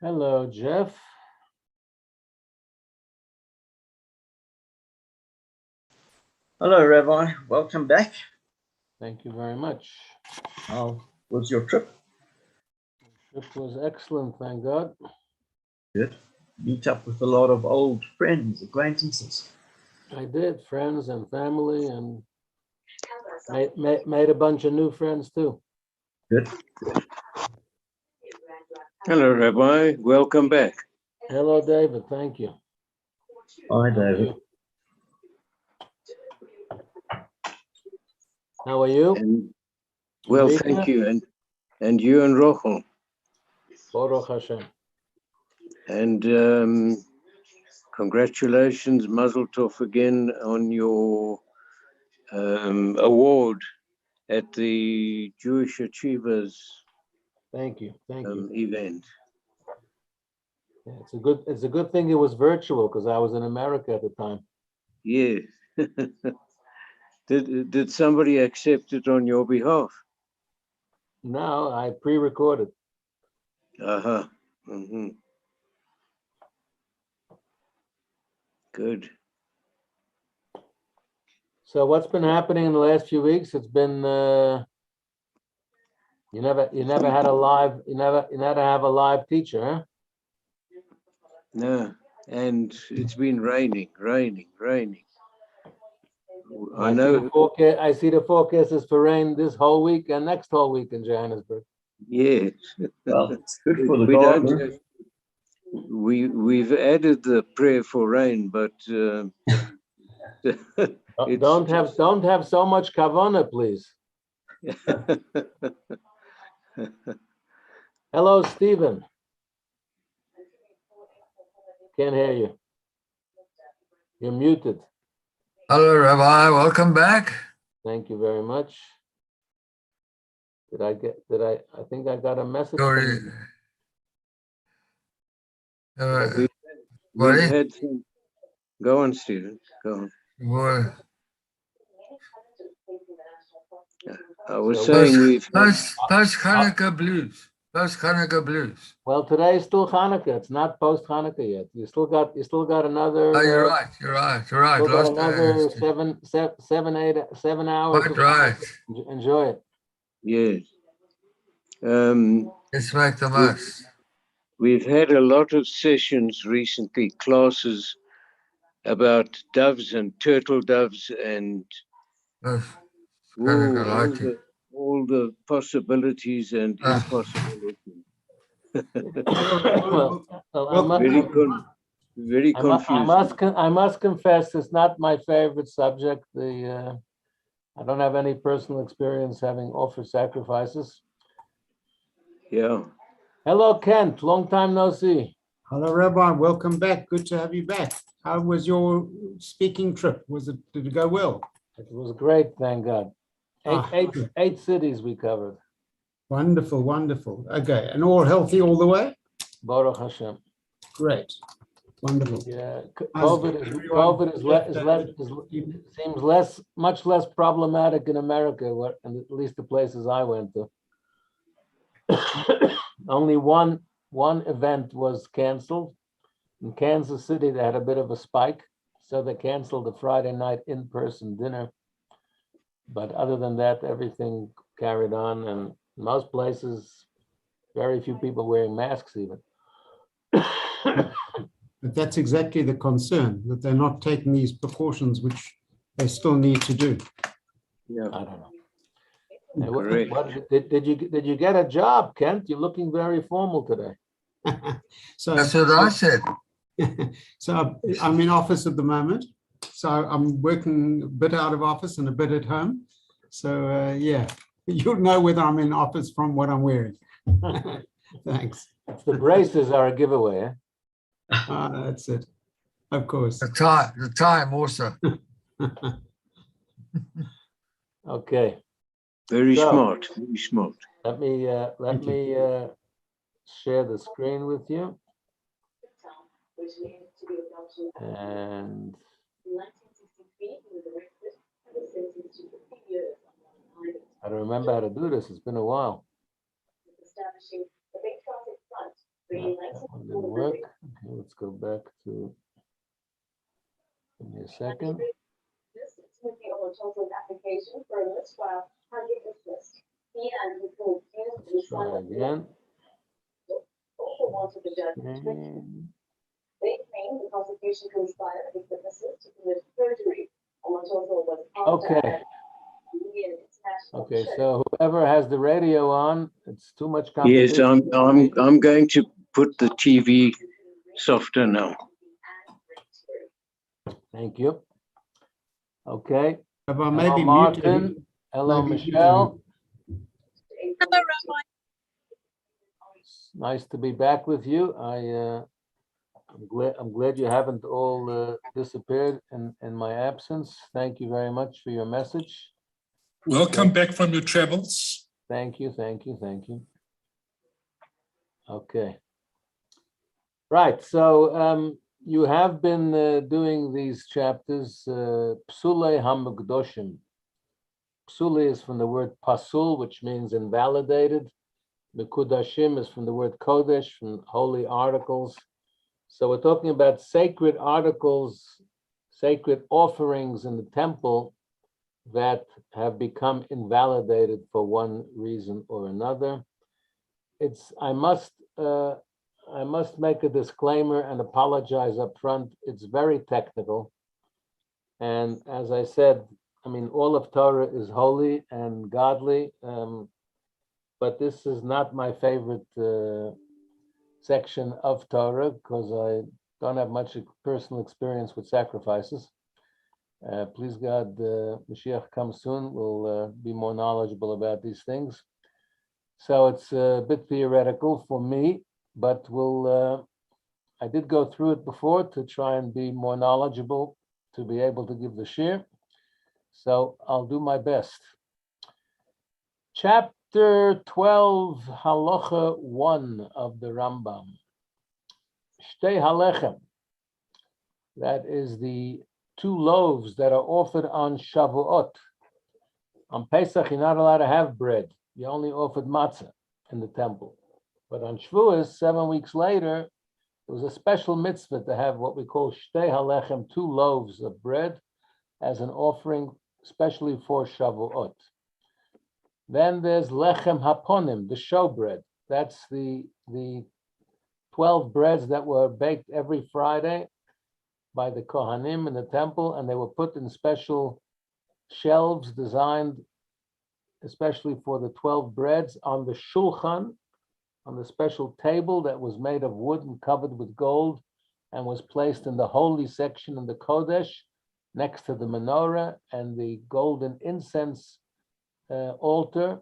Hello, Jeff. Hello, Rabbi. Welcome back. Thank you very much. How was your trip? Trip was excellent, thank God. Good. Meet up with a lot of old friends, acquaintances. I did, friends and family, and made a bunch of new friends too. Good. Hello, Rabbi. Welcome back. Hello, David. Thank you. Hi, How are David. you? How are you? Well, Rita? thank you. And you and Rochel. Baruch Hashem. And congratulations, Mazel Tov again on your award at the Jewish Achievers Thank you. Thank you. event. Yeah, it's a good thing it was virtual because I was in America at the time. Yes. Did somebody accept it on your behalf? No, I pre-recorded. Uh-huh. Mm-hmm. Good. So what's been happening in the last few weeks? It's been you never had a live you never have a live teacher, huh? No, and it's been raining. I See know. the forecast. I see the forecast is for rain this whole week and next whole week in Johannesburg. Yes. Well, it's good for the We don't garden. have- We've added the prayer for rain, but Don't have so much kavana, please. Hello, Stephen. Can't hear you. You're muted. Hello, Rabbi. Welcome back. Thank you very much. I think I got a message from Sorry. you. we've What? had some. Go on, Stephen. Go on. Well, I was So saying we've had, post Hanukkah blues. Post Hanukkah blues. well, today is still Hanukkah. It's not post Hanukkah yet. You still got another. Oh, you're right. You're right. Still got Last another day. 7 hours. Quite right. Enjoy it. yes. Let's make the most. We've had a lot of sessions recently, classes about doves and turtle doves and Yes. Hanukkah lighting. all the possibilities and Ah. impossibilities. Very confusing. I must confess, it's not my favorite subject. I don't have any personal experience having offered sacrifices. Yeah. Hello, Kent. Long time no see. Hello, Rabbi. Welcome back. Good to have you back. How was your speaking trip? Did it go well? It was great, thank God. Eight cities we covered. Wonderful, wonderful. Okay, and all healthy all the way? Baruch Hashem. Great, wonderful. Yeah, COVID seems much less problematic in America, and at least the places I went to. Only one event was canceled. In Kansas City, they had a bit of a spike, so they canceled the Friday night in-person dinner. But other than that, everything carried on, and most places, very few people wearing masks even. But that's exactly the concern, that they're not taking these precautions, which they still need to do. Yeah. I don't know. Did you get a job, Kent? You're looking very formal today. That's what I said. So I'm in office at the moment. So I'm working a bit out of office and a bit at home. So yeah, you'll know whether I'm in office from what I'm wearing. Thanks. It's the braces are a giveaway. Eh? That's it. Of course. The time also. Okay. Very So, smart. Very smart. Let me share the screen with you. And I don't remember how to do this. It's been a while. let's go back to, give me a second. This is Timothy Olachoso's application for a list while target is list. He and his accused in the Try son of again. also wanted the judge to Okay. They claim the prosecution conspired with witnesses to commit perjury. Olachoso was Okay. Okay, so whoever has the radio on, it's too much Yes, competition. I'm going to put the TV softer now. Thank you. Okay. Have I Hello, maybe Martin. muted? Hello, Maybe Michelle. Hello, Rabbi. Nice to be back with you. I'm glad you haven't all disappeared in my absence. Thank you very much for your message. Welcome back from your travels. Thank you, thank you, thank you. Okay. Right, so you have been doing these chapters, Psule HaMukdoshim. Psule is from the word pasul, which means invalidated. Mekudashim is from the word kodesh, from holy articles. So we're talking about sacred articles, sacred offerings in the temple that have become invalidated for one reason or another. I must make a disclaimer and apologize up front. It's very technical. And as I said, I mean, all of Torah is holy and godly, but this is not my favorite section of Torah because I don't have much personal experience with sacrifices. Please God, Mashiach comes soon, we'll be more knowledgeable about these things. So it's a bit theoretical for me, but I did go through it before to try and be more knowledgeable to be able to give the shir. So I'll do my best. Chapter 12, Halacha 1 of the Rambam. Shtei halechem. That is the 2 loaves that are offered on Shavuot. On Pesach, you're not allowed to have bread. You only offered matzah in the temple. But on Shavuos, 7 weeks later, it was a special mitzvah to have what we call Shtei halechem, 2 loaves of bread, as an offering, especially for Shavuot. Then there's lechem haponim, the showbread. That's the 12 breads that were baked every Friday by the Kohanim in the temple, and they were put in special shelves designed especially for the 12 breads on the shulchan, on the special table that was made of wood and covered with gold and was placed in the holy section in the Kodesh next to the menorah and the golden incense altar.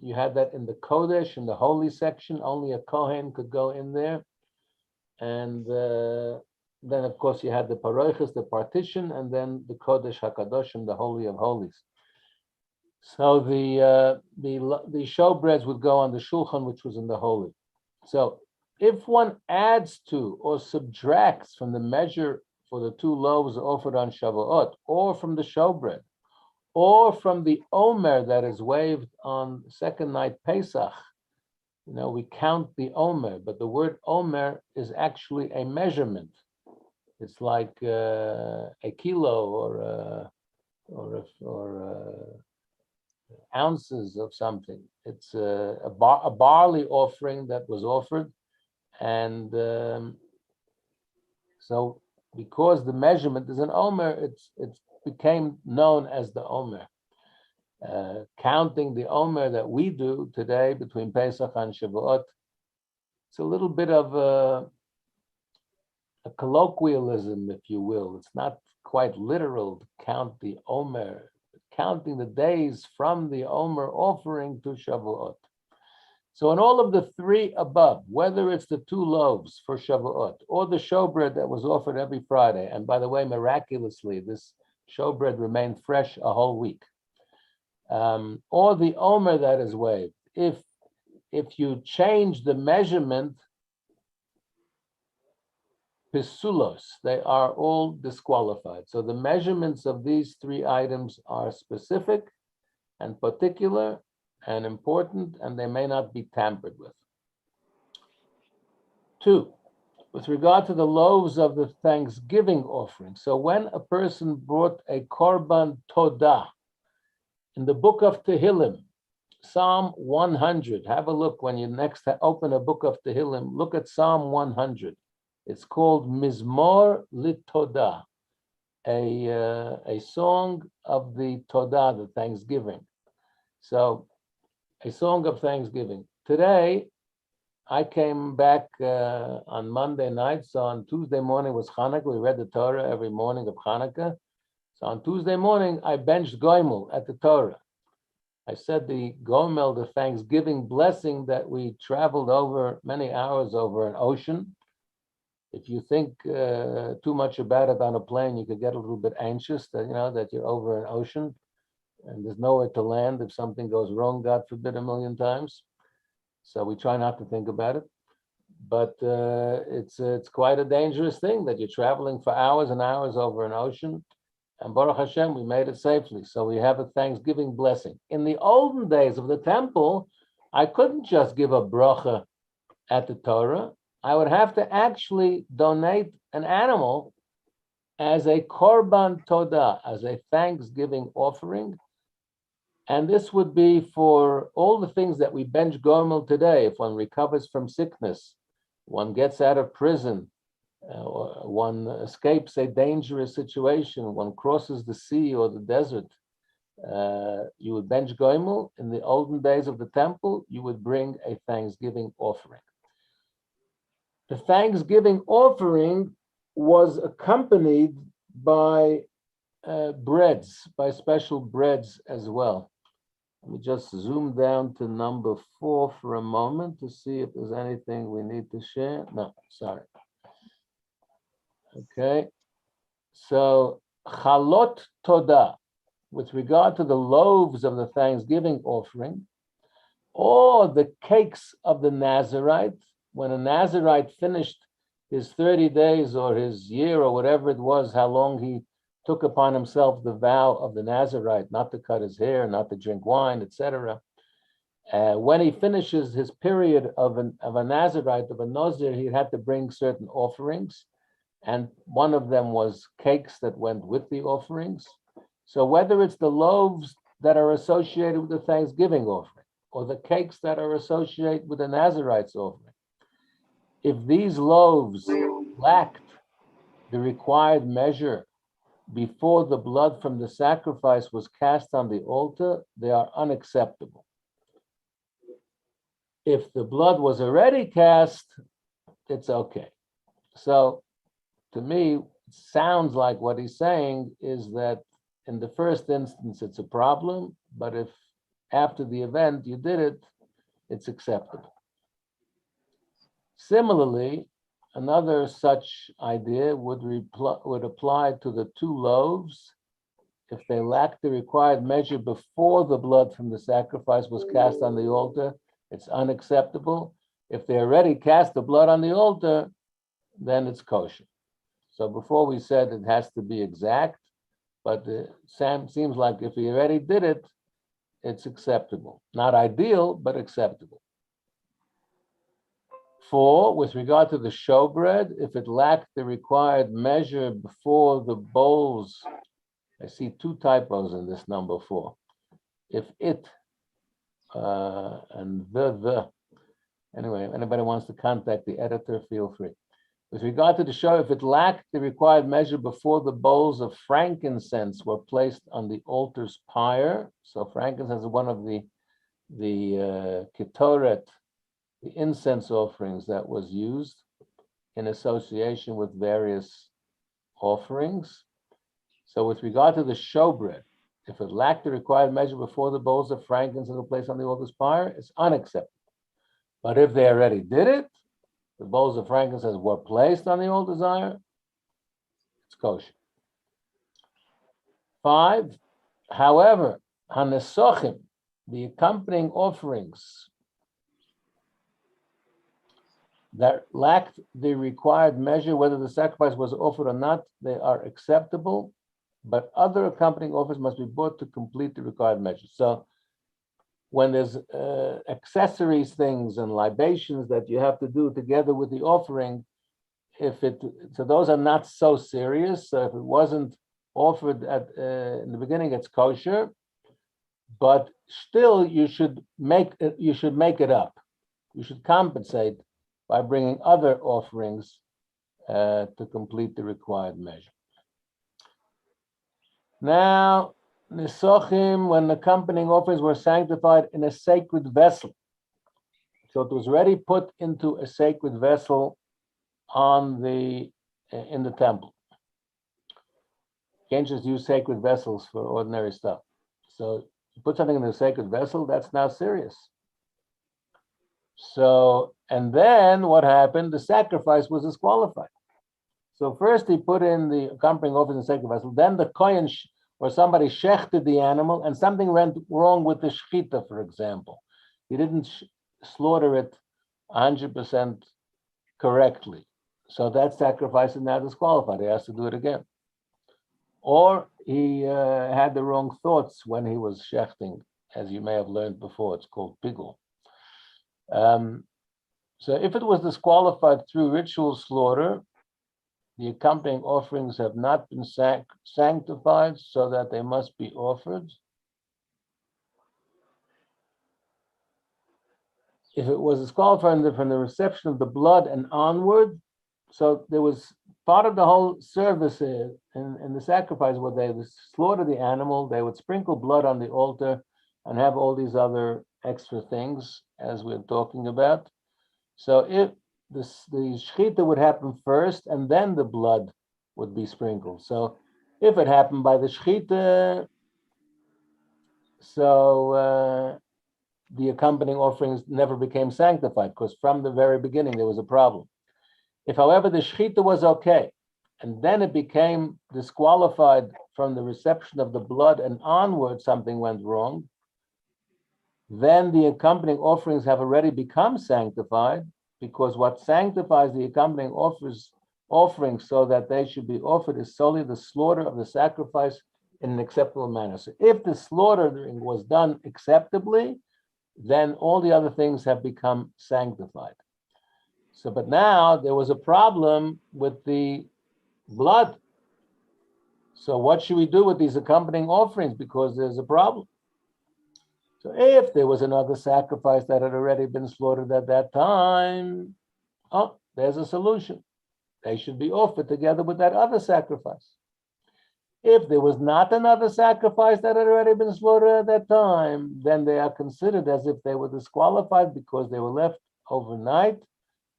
You had that in the Kodesh, in the holy section. Only a Kohen could go in there. And then, of course, you had the paroiches, the partition, and then the Kodesh HaKadoshim, the Holy of Holies. So the showbreads would go on the shulchan, which was in the holy. So if one adds to or subtracts from the measure for the 2 loaves offered on Shavuot, or from the showbread, or from the omer that is waved on the second night Pesach, we count the omer, but the word omer is actually a measurement. It's like a kilo or ounces of something. It's a barley offering that was offered, and so because the measurement is an omer, it became known as the omer. Counting the omer that we do today between Pesach and Shavuot, it's a little bit of a colloquialism, if you will. It's not quite literal to count the omer, counting the days from the omer offering to Shavuot. So in all of the 3 above, whether it's the 2 loaves for Shavuot or the showbread that was offered every Friday, and by the way, miraculously, this showbread remained fresh a whole week, or the omer that is waved, if you change the measurement, pisulos, they are all disqualified. So the measurements of these 3 items are specific and particular and important, and they may not be tampered with. 2, with regard to the loaves of the Thanksgiving offering. So when a person brought a korban todah, in the book of Tehillim, Psalm 100, have a look when you next open a book of Tehillim, look at Psalm 100. It's called Mizmor Litodah, a song of the Todah, the Thanksgiving. So a song of Thanksgiving. Today, I came back on Monday night, so on Tuesday morning was Hanukkah. We read the Torah every morning of Hanukkah. So on Tuesday morning, I benched Goimel at the Torah. I said the Gomel, the Thanksgiving blessing that we traveled over many hours over an ocean. If you think too much about it on a plane, you could get a little bit anxious that, that you're over an ocean and there's nowhere to land if something goes wrong, God forbid, a million times. So we try not to think about it. But it's quite a dangerous thing that you're traveling for hours and hours over an ocean. And Baruch Hashem, we made it safely. So we have a Thanksgiving blessing. In the olden days of the temple, I couldn't just give a bracha at the Torah. I would have to actually donate an animal as a korban todah, as a Thanksgiving offering. And this would be for all the things that we bench gomel today. If one recovers from sickness, one gets out of prison, one escapes a dangerous situation, one crosses the sea or the desert, you would bench gomel. In the olden days of the temple, you would bring a Thanksgiving offering. The Thanksgiving offering was accompanied by breads, by special breads as well. Let me just zoom down to number 4 for a moment to see if there's anything we need to share. No, sorry. Okay, so chalot todah, with regard to the loaves of the Thanksgiving offering, or the cakes of the Nazarite, when a Nazarite finished his 30 days or his year or whatever it was, how long he took upon himself the vow of the Nazarite, not to cut his hair, not to drink wine, etc. When he finishes his period of a Nazarite, of a Nazir, he had to bring certain offerings, and one of them was cakes that went with the offerings. So whether it's the loaves that are associated with the Thanksgiving offering, or the cakes that are associated with the Nazarite's offering, if these loaves lacked the required measure before the blood from the sacrifice was cast on the altar, they are unacceptable. If the blood was already cast, it's okay. So to me, it sounds like what he's saying is that in the first instance, it's a problem, but if after the event you did it, it's acceptable. Similarly, another such idea would apply to the 2 loaves. If they lack the required measure before the blood from the sacrifice was cast on the altar, it's unacceptable. If they already cast the blood on the altar, then it's kosher. So before we said it has to be exact, but Sam seems like if he already did it, it's acceptable. Not ideal, but acceptable. 4, with regard to the showbread, if it lacked the required measure before the bowls, I see 2 typos in this number 4. If it and anyway, if anybody wants to contact the editor, feel free. With regard to the show, if it lacked the required measure before the bowls of frankincense were placed on the altar's pyre, so frankincense is one of the ketoret, the incense offerings that was used in association with various offerings. So with regard to the showbread, if it lacked the required measure before the bowls of frankincense were placed on the altar's pyre, it's unacceptable. But if they already did it, the bowls of frankincense were placed on the altar's pyre, it's kosher. 5, however, hanesochim, the accompanying offerings that lacked the required measure, whether the sacrifice was offered or not, they are acceptable, but other accompanying offerings must be brought to complete the required measure. So when there's accessories, things and libations that you have to do together with the offering, so those are not so serious. So if it wasn't offered in the beginning, it's kosher, but still you should make it up. You should compensate by bringing other offerings to complete the required measure. Now, Nisochim, when the accompanying offerings were sanctified in a sacred vessel. So it was already put into a sacred vessel in the temple. You can't just use sacred vessels for ordinary stuff. So you put something in a sacred vessel, that's now serious. So, and then what happened? The sacrifice was disqualified. So first he put in the accompanying offerings in the sacred vessel, then the kohen or somebody shechted the animal, and something went wrong with the shechita, for example. He didn't slaughter it 100% correctly. So that sacrifice is now disqualified. He has to do it again. Or he had the wrong thoughts when he was shechting, as you may have learned before. It's called pigul. So if it was disqualified through ritual slaughter, the accompanying offerings have not been sanctified, so that they must be offered. If it was disqualified from the reception of the blood and onward, so there was part of the whole service in the sacrifice where they would slaughter the animal, they would sprinkle blood on the altar and have all these other extra things as we're talking about. So if the shechita would happen first and then the blood would be sprinkled. So if it happened by the shechita, so the accompanying offerings never became sanctified, because from the very beginning there was a problem. If, however, the shechita was okay, and then it became disqualified from the reception of the blood and onward something went wrong, then the accompanying offerings have already become sanctified, because what sanctifies the accompanying offerings so that they should be offered is solely the slaughter of the sacrifice in an acceptable manner. So if the slaughtering was done acceptably, then all the other things have become sanctified. So, but now there was a problem with the blood. So what should we do with these accompanying offerings? Because there's a problem. So if there was another sacrifice that had already been slaughtered at that time, there's a solution. They should be offered together with that other sacrifice. If there was not another sacrifice that had already been slaughtered at that time, then they are considered as if they were disqualified because they were left overnight,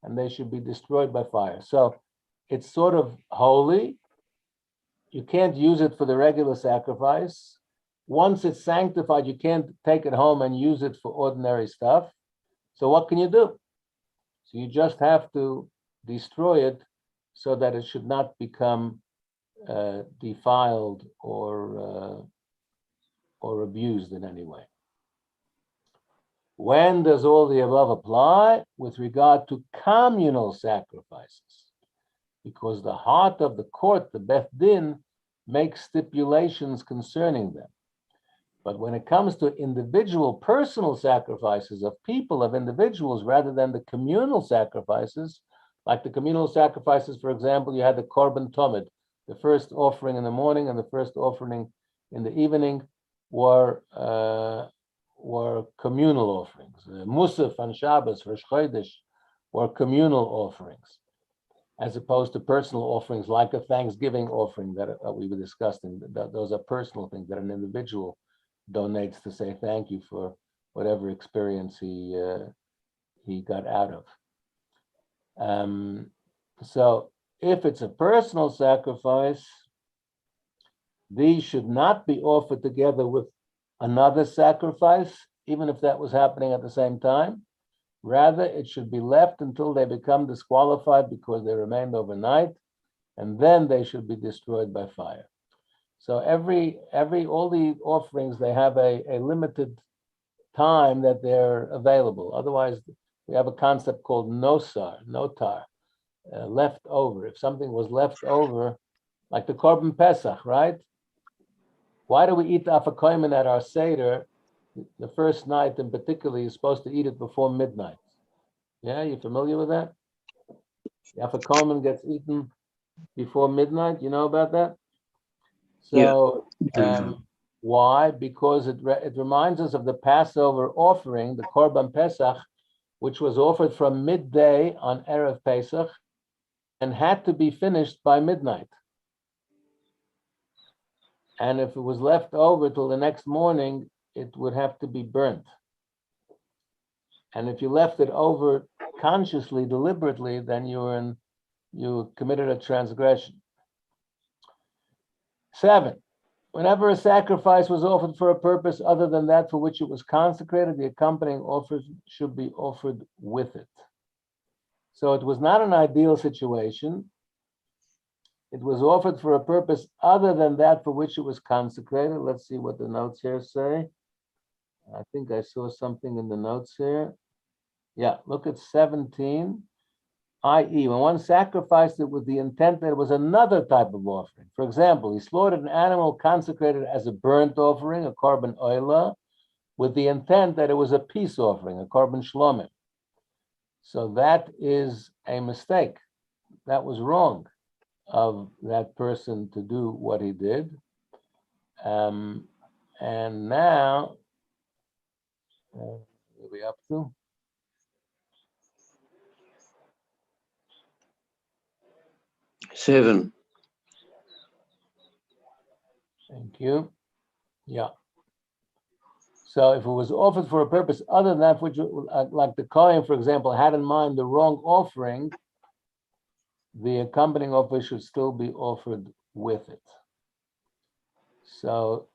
and they should be destroyed by fire. So it's sort of holy. You can't use it for the regular sacrifice. Once it's sanctified, you can't take it home and use it for ordinary stuff. So what can you do? So you just have to destroy it so that it should not become defiled or abused in any way. When does all the above apply? With regard to communal sacrifices, because the heart of the court, the Beth Din, makes stipulations concerning them. But when it comes to individual personal sacrifices of people, of individuals, rather than the communal sacrifices, like the communal sacrifices, for example, you had the Korban Tomid, the first offering in the morning and the first offering in the evening were communal offerings. Musaf and Shabbos, Rosh Chodesh were communal offerings, as opposed to personal offerings like a Thanksgiving offering that we were discussing. Those are personal things that an individual donates to say thank you for whatever experience he got out of. So if it's a personal sacrifice, these should not be offered together with another sacrifice, even if that was happening at the same time. Rather, it should be left until they become disqualified because they remained overnight, and then they should be destroyed by fire. So all the offerings, they have a limited time that they're available. Otherwise, we have a concept called notar, left over. If something was left over, like the Korban Pesach, right? Why do we eat afakoyman at our Seder? The first night in particular, you're supposed to eat it before midnight. Yeah, you familiar with that? If a Coleman gets eaten before midnight, you know about that? Yeah. So, why? Because it reminds us of the Passover offering, the Korban Pesach, which was offered from midday on Erev Pesach and had to be finished by midnight. And if it was left over till the next morning, it would have to be burnt. And if you left it over consciously, deliberately, then you committed a transgression. 7, whenever a sacrifice was offered for a purpose other than that for which it was consecrated, the accompanying offers should be offered with it. So it was not an ideal situation. It was offered for a purpose other than that for which it was consecrated. Let's see what the notes here say. I think I saw something in the notes here. Yeah, look at 17. I.e., when one sacrificed it with the intent that it was another type of offering. For example, he slaughtered an animal consecrated as a burnt offering, a korban oila, with the intent that it was a peace offering, a korban shlomim. So that is a mistake. That was wrong of that person to do what he did. And now, where are we up to? Seven. Thank you. Yeah. So if it was offered for a purpose other than that, which, like the Kohen, for example, had in mind the wrong offering, the accompanying offering should still be offered with it. So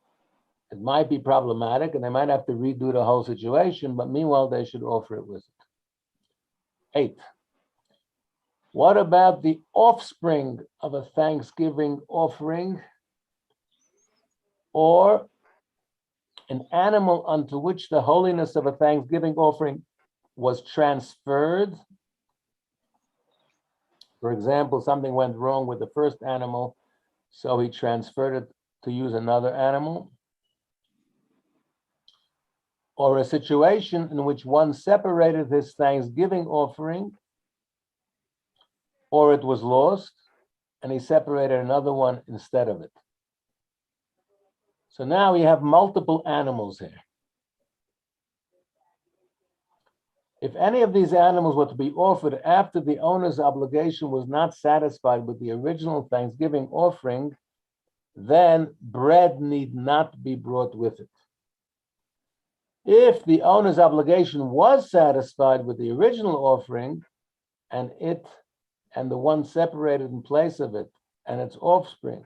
it might be problematic and they might have to redo the whole situation, but meanwhile, they should offer it with it. 8. What about the offspring of a Thanksgiving offering or an animal unto which the holiness of a Thanksgiving offering was transferred? For example, something went wrong with the first animal, so he transferred it to use another animal. Or a situation in which one separated his Thanksgiving offering, or it was lost, and he separated another one instead of it. So now we have multiple animals here. If any of these animals were to be offered after the owner's obligation was not satisfied with the original Thanksgiving offering, then bread need not be brought with it. If the owner's obligation was satisfied with the original offering, and the one separated in place of it and its offspring,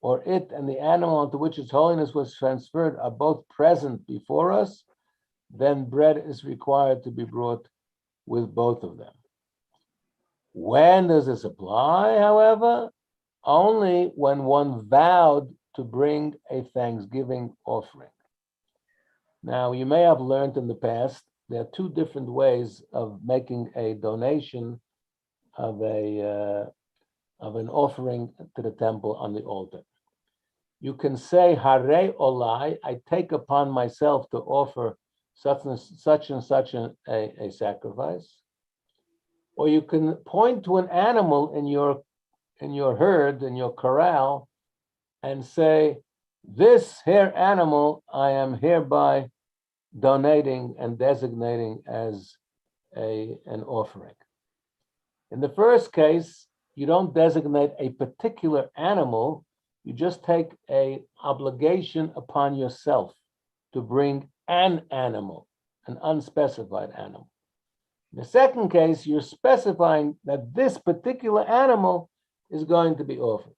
or it and the animal onto which its holiness was transferred are both present before us, then bread is required to be brought with both of them. When does this apply, however? Only when one vowed to bring a Thanksgiving offering. Now, you may have learned in the past, there are 2 different ways of making a donation of an offering to the temple on the altar. You can say, Hare Olai, I take upon myself to offer such and such a sacrifice. Or you can point to an animal in your herd, in your corral, and say, this here animal I am hereby donating and designating as an offering. In the first case, you don't designate a particular animal, you just take an obligation upon yourself to bring an animal, an unspecified animal. In the second case, you're specifying that this particular animal is going to be offered.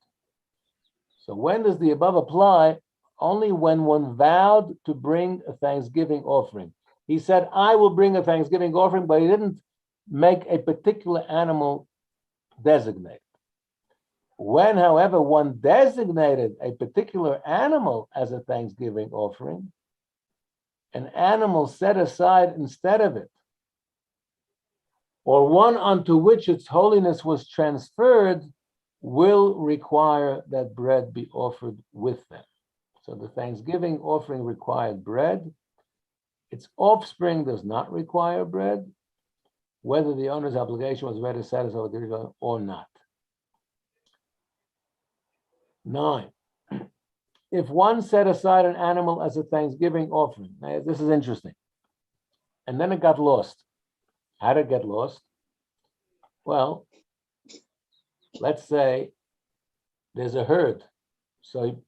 So when does the above apply? Only when one vowed to bring a Thanksgiving offering. He said, I will bring a Thanksgiving offering, but he didn't make a particular animal designated. When, however, one designated a particular animal as a Thanksgiving offering, an animal set aside instead of it, or one unto which its holiness was transferred, will require that bread be offered with them. So the Thanksgiving offering required bread. Its offspring does not require bread. whether the owner's obligation was ready to satisfy with the refund or not. 9. If one set aside an animal as a Thanksgiving offering, now, this is interesting, and then it got lost. How did it get lost? Well, let's say there's a herd. So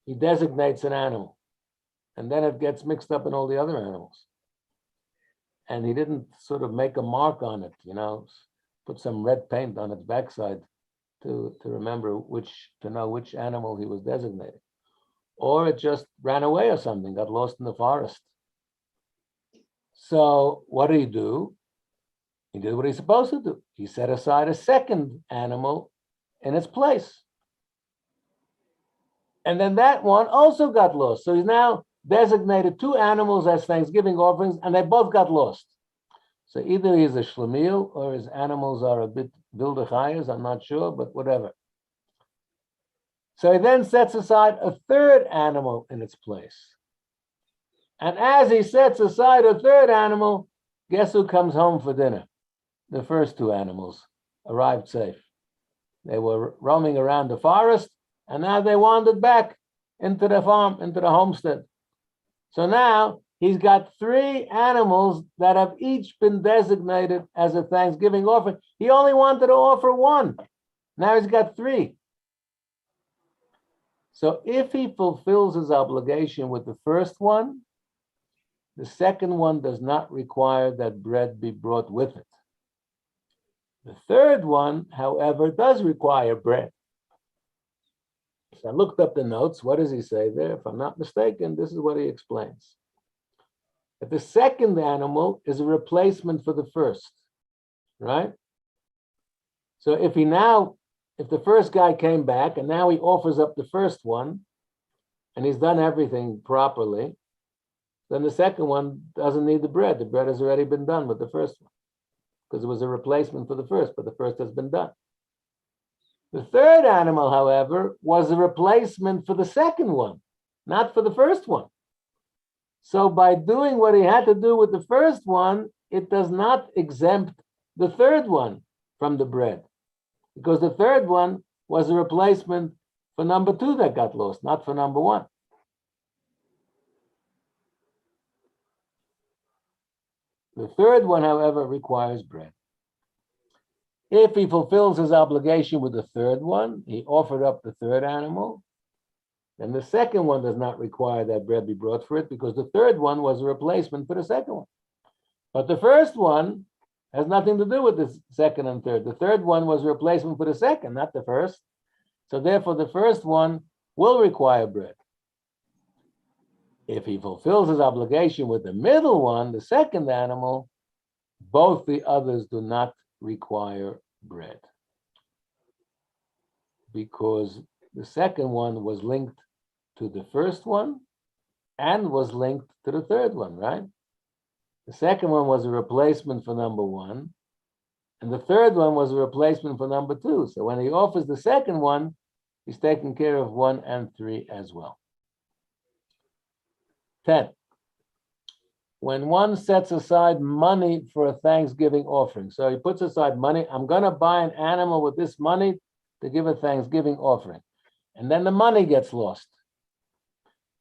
he designates an animal, and then it gets mixed up in all the other animals. And he didn't sort of make a mark on it, put some red paint on its backside to remember to know which animal he was designating. Or it just ran away or something, got lost in the forest. So what did he do? He did what he's supposed to do. He set aside a second animal in its place. And then that one also got lost. So he's now designated 2 animals as Thanksgiving offerings, and they both got lost. So either he's a shlemiel or his animals are a bit wilde chayas, I'm not sure, but whatever. So he then sets aside a third animal in its place. And as he sets aside a third animal, guess who comes home for dinner? The first 2 animals arrived safe. They were roaming around the forest, and now they wandered back into the farm, into the homestead. So now he's got 3 animals that have each been designated as a Thanksgiving offering. He only wanted to offer 1. Now he's got 3. So if he fulfills his obligation with the first one, the second one does not require that bread be brought with it. The third one, however, does require bread. So I looked up the notes. What does he say there? If I'm not mistaken, this is what he explains. That the second animal is a replacement for the first, right? So if the first guy came back and now he offers up the first one and he's done everything properly, then the second one doesn't need the bread. The bread has already been done with the first one because it was a replacement for the first, but the first has been done. The third animal, however, was a replacement for the second one, not for the first one. So by doing what he had to do with the first one, it does not exempt the third one from the bread, because the third one was a replacement for number 2 that got lost, not for number 1. The third one, however, requires bread. If he fulfills his obligation with the third one, he offered up the third animal, then the second one does not require that bread be brought for it because the third one was a replacement for the second one. But the first one has nothing to do with the second and third. The third one was a replacement for the second, not the first. So therefore, the first one will require bread. If he fulfills his obligation with the middle one, the second animal, both the others do not require bread, because the second one was linked to the first one and was linked to the third one, right? The second one was a replacement for number 1, and the third one was a replacement for number 2. So when he offers the second one, he's taking care of 1 and 3 as well. 10. When one sets aside money for a Thanksgiving offering, so he puts aside money, I'm going to buy an animal with this money to give a Thanksgiving offering, and then the money gets lost.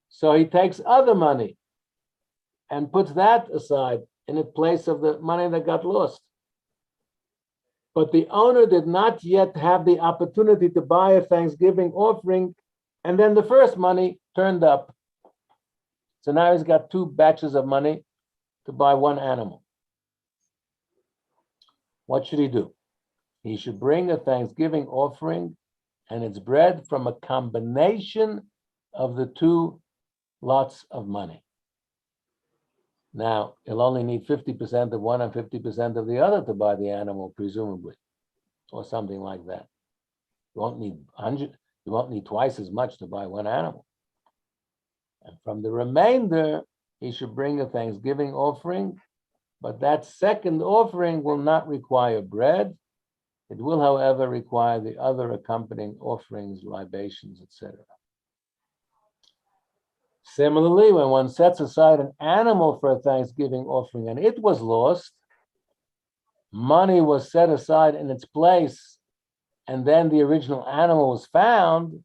So he takes other money and puts that aside in the place of the money that got lost. But the owner did not yet have the opportunity to buy a Thanksgiving offering, and then the first money turned up. So now he's got 2 batches of money to buy 1 animal. What should he do? He should bring a Thanksgiving offering and its bread from a combination of the 2 lots of money. Now, he'll only need 50% of one and 50% of the other to buy the animal, presumably, or something like that. You won't need 100, you won't need twice as much to buy 1 animal. And from the remainder, he should bring a Thanksgiving offering, but that second offering will not require bread. It will, however, require the other accompanying offerings, libations, etc. Similarly, when one sets aside an animal for a Thanksgiving offering and it was lost, money was set aside in its place, and then the original animal was found,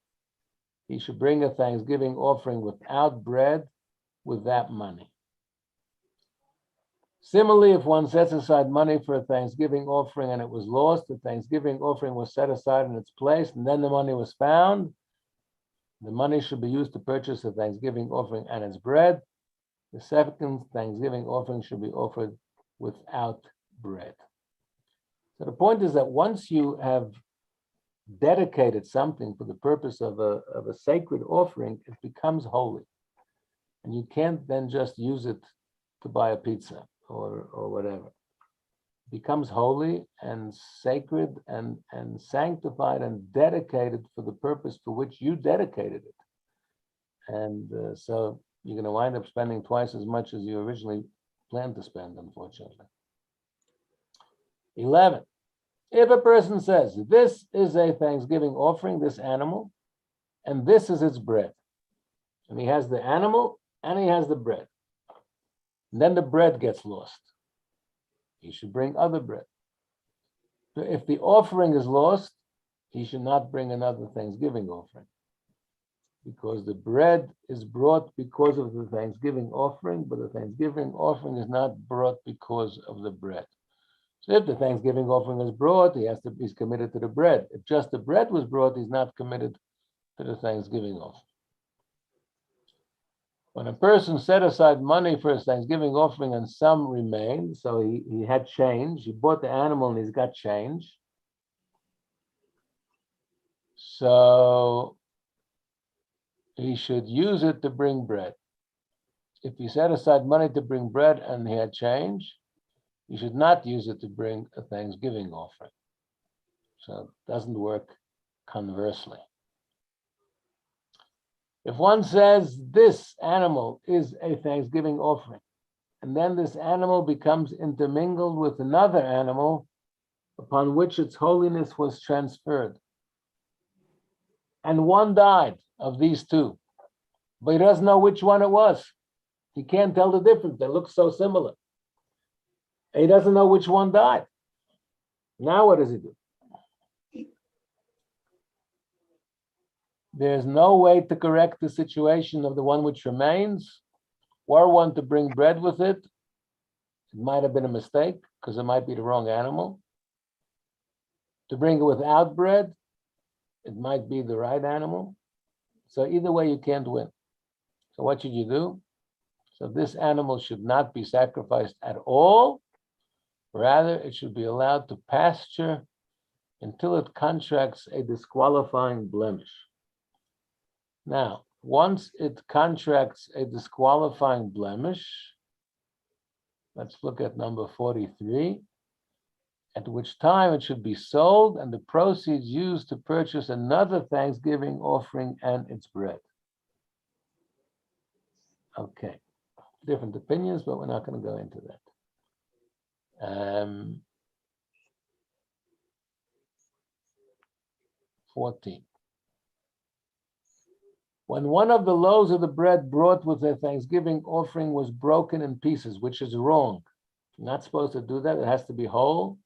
he should bring a thanksgiving offering without bread with that money. Similarly, if one sets aside money for a thanksgiving offering and it was lost, the thanksgiving offering was set aside in its place, and then the money was found, the money should be used to purchase a thanksgiving offering and its bread. The second thanksgiving offering should be offered without bread. So the point is that once you have dedicated something for the purpose of a sacred offering, it becomes holy. And you can't then just use it to buy a pizza or whatever. It becomes holy and sacred and sanctified and dedicated for the purpose for which you dedicated it. And so you're going to wind up spending twice as much as you originally planned to spend, unfortunately. 11. If a person says, this is a thanksgiving offering, this animal, and this is its bread, and he has the animal and he has the bread, and then the bread gets lost, he should bring other bread. So if the offering is lost, he should not bring another thanksgiving offering, because the bread is brought because of the thanksgiving offering, but the thanksgiving offering is not brought because of the bread. So if the thanksgiving offering is brought, he's committed to the bread. If just the bread was brought, he's not committed to the thanksgiving offering. When a person set aside money for his thanksgiving offering and some remained, so he had change, he bought the animal and he's got change. So he should use it to bring bread. If he set aside money to bring bread and he had change, you should not use it to bring a thanksgiving offering. So it doesn't work conversely. If one says this animal is a thanksgiving offering, and then this animal becomes intermingled with another animal upon which its holiness was transferred, and one died of these two, but he doesn't know which one it was. He can't tell the difference. They look so similar. He doesn't know which one died. Now what does he do? There's no way to correct the situation of the one which remains, or one to bring bread with it. It might have been a mistake because it might be the wrong animal. To bring it without bread, it might be the right animal. So either way, you can't win. So what should you do? So this animal should not be sacrificed at all. Rather, it should be allowed to pasture until it contracts a disqualifying blemish. Now, once it contracts a disqualifying blemish, let's look at number 43, at which time it should be sold and the proceeds used to purchase another thanksgiving offering and its bread. Okay, different opinions, but we're not going to go into that. 14. When one of the loaves of the bread brought with a thanksgiving offering was broken in pieces, which is wrong. You're not supposed to do that. It has to be whole.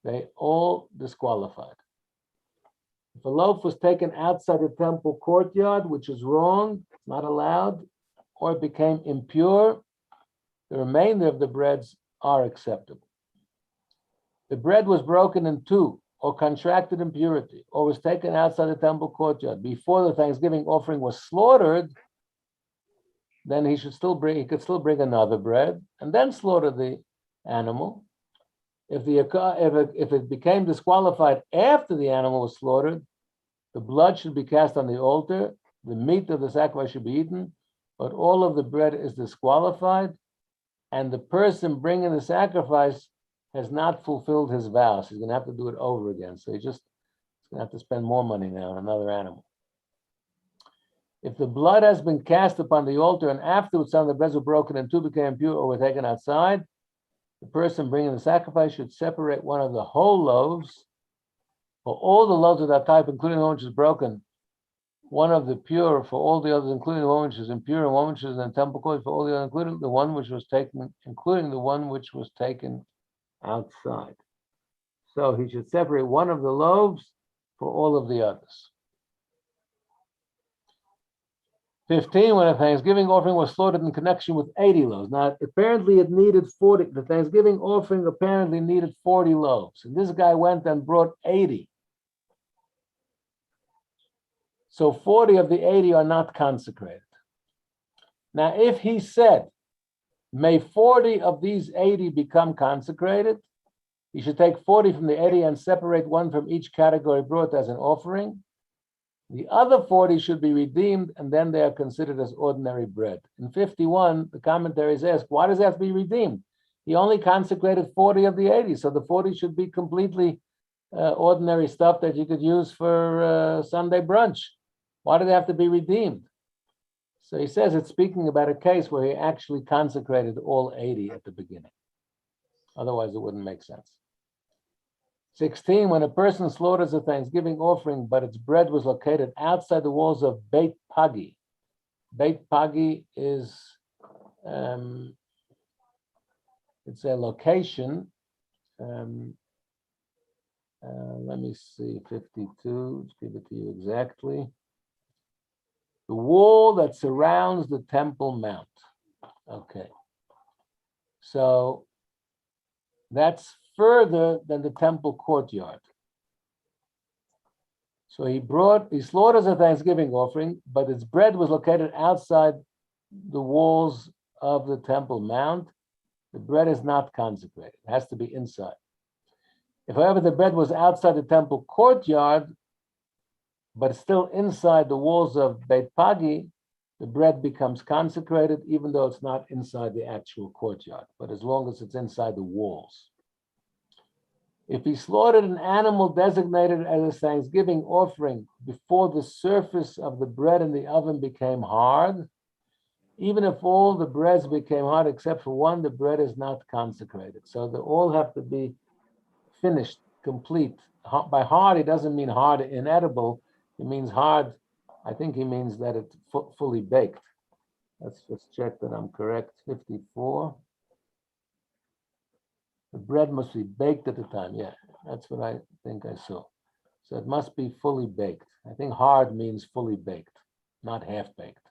They all disqualified. If a loaf was taken outside the temple courtyard, which is wrong, not allowed, or it became impure, the remainder of the breads are acceptable. The bread was broken in two, or contracted impurity, or was taken outside the temple courtyard before the thanksgiving offering was slaughtered, then he could still bring another bread and then slaughter the animal. If it became disqualified after the animal was slaughtered, the blood should be cast on the altar, the meat of the sacrifice should be eaten, but all of the bread is disqualified, and the person bringing the sacrifice has not fulfilled his vows. He's going to have to do it over again. So he's going to have to spend more money now on another animal. If the blood has been cast upon the altar and afterwards some of the breads were broken and two became impure or were taken outside, the person bringing the sacrifice should separate one of the whole loaves, for all the loaves of that type, including the one which is broken, one of the pure for all the others, including the one which is impure, and one which is in the temple court for all the other, including the one which was taken outside. So he should separate one of the loaves for all of the others. 15, when a Thanksgiving offering was slaughtered in connection with 80 loaves. Now, apparently it needed 40. The Thanksgiving offering apparently needed 40 loaves. And this guy went and brought 80. So 40 of the 80 are not consecrated. Now, if he said, may 40 of these 80 become consecrated, he should take 40 from the 80 and separate one from each category brought as an offering. The other 40 should be redeemed, and then they are considered as ordinary bread. In 51, the commentaries ask, why does that have to be redeemed? He only consecrated 40 of the 80, so the 40 should be completely ordinary stuff that you could use for Sunday brunch. Why do they have to be redeemed? So he says it's speaking about a case where he actually consecrated all 80 at the beginning. Otherwise, it wouldn't make sense. 16, when a person slaughters a Thanksgiving offering, but its bread was located outside the walls of Beit Pagi. Beit Pagi is, it's a location. Let me see, 52, let's give it to you exactly. The wall that surrounds the Temple Mount. Okay. So that's further than the temple courtyard. So he slaughters a Thanksgiving offering, but its bread was located outside the walls of the Temple Mount. The bread is not consecrated. It has to be inside. If, however, the bread was outside the temple courtyard, but still inside the walls of Beit Pagi, the bread becomes consecrated, even though it's not inside the actual courtyard, but as long as it's inside the walls. If he slaughtered an animal designated as a Thanksgiving offering before the surface of the bread in the oven became hard, even if all the breads became hard except for one, the bread is not consecrated. So they all have to be finished, complete. By hard, he doesn't mean hard inedible. It means hard. I think he means that it's fully baked. Let's just check that I'm correct. 54. The bread must be baked at the time. Yeah, that's what I think I saw. So it must be fully baked. I think hard means fully baked, not half baked.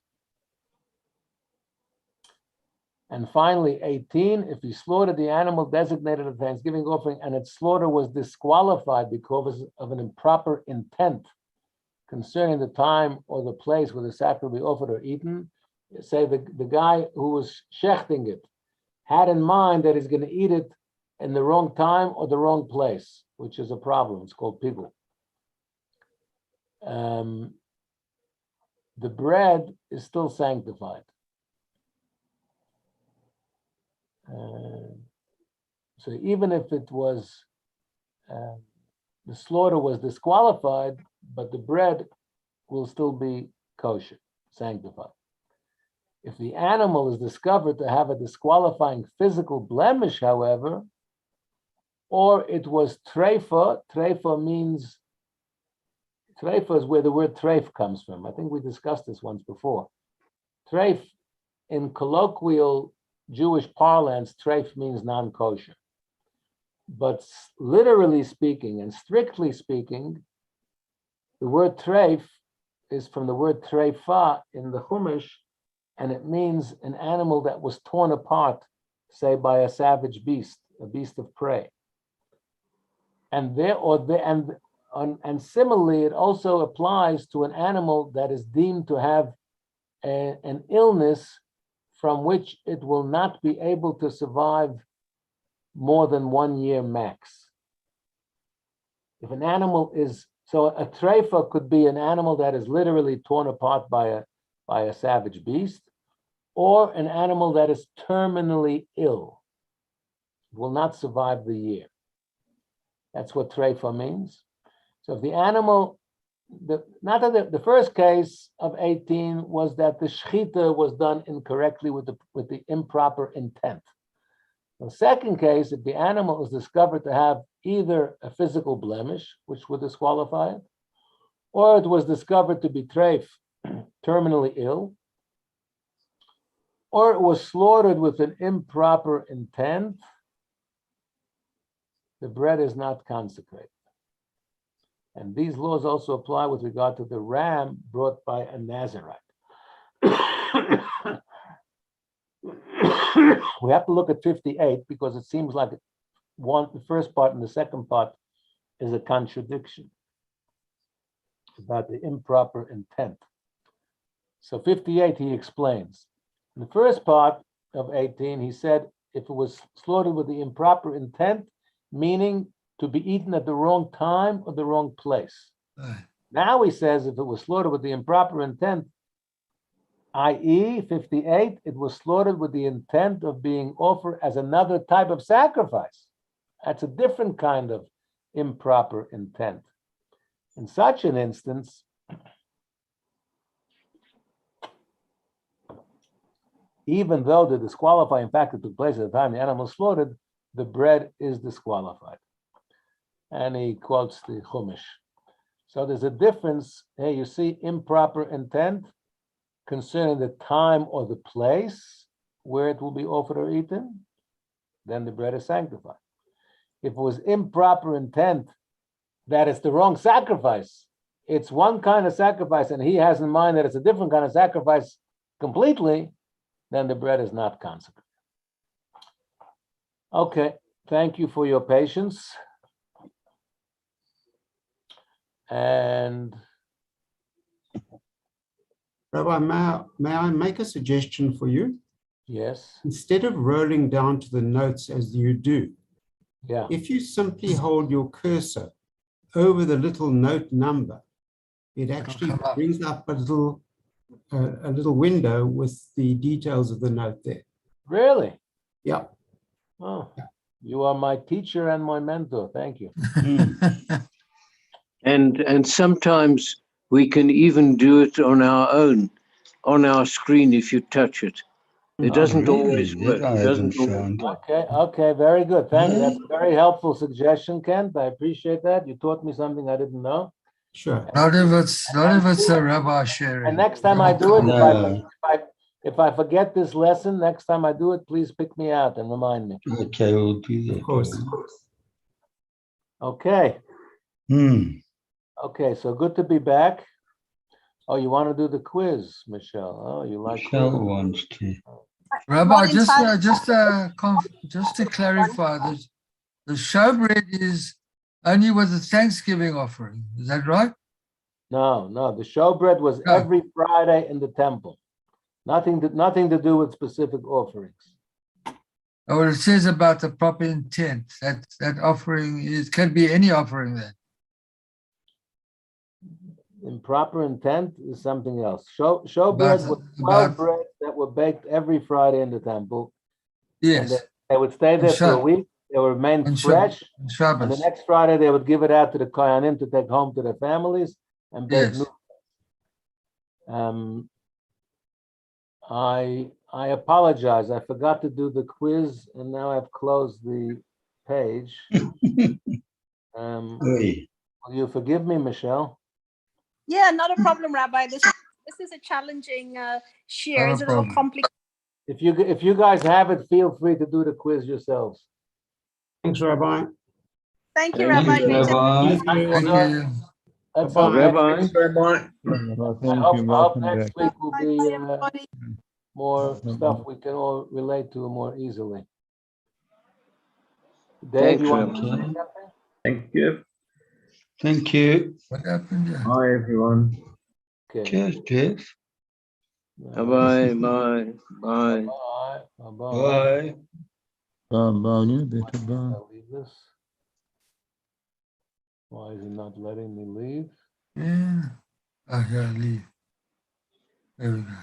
And finally, 18, if he slaughtered the animal designated a Thanksgiving offering and its slaughter was disqualified because of an improper intent concerning the time or the place where the sacrifice will be offered or eaten, say the guy who was shechting it had in mind that he's going to eat it in the wrong time or the wrong place, which is a problem. It's called pigul. The bread is still sanctified. So even if it was, the slaughter was disqualified, but the bread will still be kosher, sanctified. If the animal is discovered to have a disqualifying physical blemish, however, or it was treifa. Treifa is where the word treif comes from. I think we discussed this once before. Treif, in colloquial Jewish parlance, treif means non-kosher. But literally speaking and strictly speaking, the word treif is from the word treifa in the Chumash, and it means an animal that was torn apart, say, by a savage beast, a beast of prey. And similarly, it also applies to an animal that is deemed to have an illness from which it will not be able to survive more than 1 year max. If an animal is, so a treifa could be an animal that is literally torn apart by a savage beast, or an animal that is terminally ill, will not survive the year. That's what treifa means. So if the animal, the first case of 18 was that the shechita was done incorrectly with the improper intent. The second case, if the animal is discovered to have either a physical blemish, which would disqualify it, or it was discovered to be treif, terminally ill, or it was slaughtered with an improper intent, the bread is not consecrated. And these laws also apply with regard to the ram brought by a Nazirite. We have to look at 58 because it seems like the first part and the second part is a contradiction about the improper intent. So 58, he explains. In the first part of 18, he said, if it was slaughtered with the improper intent, meaning to be eaten at the wrong time or the wrong place. Now he says, if it was slaughtered with the improper intent, i.e., 58, it was slaughtered with the intent of being offered as another type of sacrifice. That's a different kind of improper intent. In such an instance, even though the disqualifying factor took place at the time the animal was slaughtered, the bread is disqualified. And he quotes the Chumash. So there's a difference. Hey, you see improper intent concerning the time or the place where it will be offered or eaten, then the bread is sanctified. If it was improper intent that it's the wrong sacrifice, it's one kind of sacrifice, and he has in mind that it's a different kind of sacrifice completely, then the bread is not consecrated. Okay, thank you for your patience. And Rabbi, may I make a suggestion for you? yes, Instead of rolling down to the notes as you do, yeah, if you simply hold your cursor over the little note number, it actually come up. brings up a little window with the details of the note there. really? Yeah. Oh, you are my teacher and my mentor. Thank you. And sometimes we can even do it on our own, on our screen if you touch it. It doesn't really? always work. That I It doesn't haven't always found. work. Okay, very good. Thank you. That's a very helpful suggestion, Kent. I appreciate that. You taught me something I didn't know. Sure. Not if it's the rabbi sharing. And next time I do it, No. if I forget this lesson, next time I do it, please pick me out and remind me. Okay, we'll do that. Of course. Okay. Okay, so good to be back. Oh, you want to do the quiz, Michelle? Oh, you like Michelle quiz. wants to. Rabbi, just to clarify, that the showbread is only with the Thanksgiving offering. Is that right? No, the showbread was No. every Friday in the temple. Nothing to do with specific offerings. Or it says about the proper intent. That offering can be any offering then. Improper intent is something else. Showbread was 12 bread that were baked every Friday in the temple. And Yes. they would stay there for a week. They would remain fresh. And the Shabbos. next Friday, they would give it out to the Kohanim to take home to their families and bake Yes. new. I apologize. I forgot to do the quiz, and now I've closed the page. Oi. Will you forgive me, Michelle? Yeah, not a problem, Rabbi. This is a challenging share. Not a It's a little problem. complicated. If you guys have it, feel free to do the quiz yourselves. Thanks, Rabbi. Thank you, Thank Rabbi. you, Peter. Rabbi. Thank you. Let's Bye-bye. hope Rabbi, Thanks very much. I hope next week will Bye, be everybody. more stuff we can all relate to more easily. Dave, Thanks, you want to Rabbi. say something? Thank you. Thank you. What happened here? Hi, everyone. Okay. Cheers, Jeff. Bye-bye, bye, bye. Bye. Bye. Bye. I'll leave this. Why is it not letting me leave? Yeah. I gotta leave. There we go.